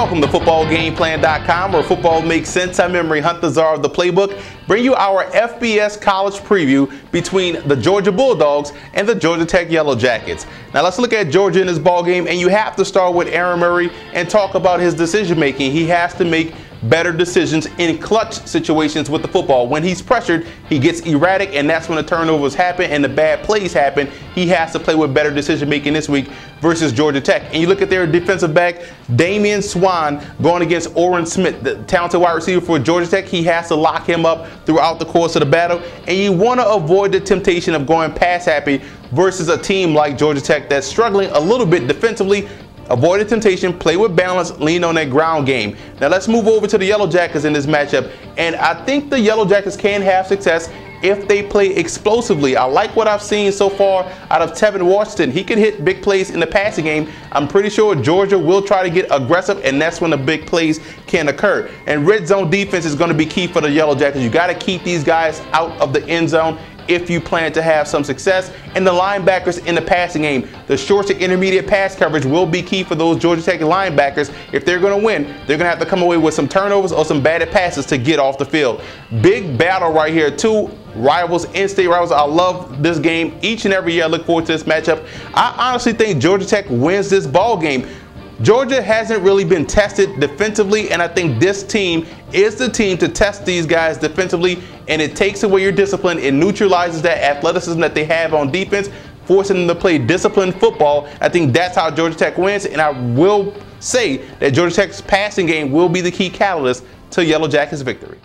Welcome to footballgameplan.com, where football makes sense. I'm Emery Hunt, the czar of the playbook. Bring you our FBS college preview between the Georgia Bulldogs and the Georgia Tech Yellow Jackets. Now let's look at Georgia in this ball game, and you have to start with Aaron Murray and talk about his decision making. He has to make better decisions in clutch situations with the football. When he's pressured, he gets erratic, and that's when the turnovers happen and the bad plays happen. He has to play with better decision making this week versus Georgia Tech. And you look at their defensive back, Damian Swann, going against Orrin Smith, the talented wide receiver for Georgia Tech. He has to lock him up throughout the course of the battle, and you want to avoid the temptation of going pass happy versus a team like Georgia Tech that's struggling a little bit defensively. Avoid the temptation, play with balance, lean on that ground game. Now let's move over to the Yellow Jackets in this matchup. And I think the Yellow Jackets can have success if they play explosively. I like what I've seen so far out of Tevin Washington. He can hit big plays in the passing game. I'm pretty sure Georgia will try to get aggressive, and that's when the big plays can occur. And red zone defense is going to be key for the Yellow Jackets. You got to keep these guys out of the end zone if you plan to have some success. And the linebackers in the passing game, the short to intermediate pass coverage will be key for those Georgia Tech linebackers. If they're going to win, they're going to have to come away with some turnovers or some batted passes to get off the field. Big battle right here. Two rivals, in-state rivals. I love this game each and every year. I look forward to this matchup. I honestly think Georgia Tech wins this ball game. Georgia hasn't really been tested defensively, and I think this team is the team to test these guys defensively, and it takes away your discipline. It neutralizes that athleticism that they have on defense, forcing them to play disciplined football. I think that's how Georgia Tech wins, and I will say that Georgia Tech's passing game will be the key catalyst to Yellow Jackets' victory.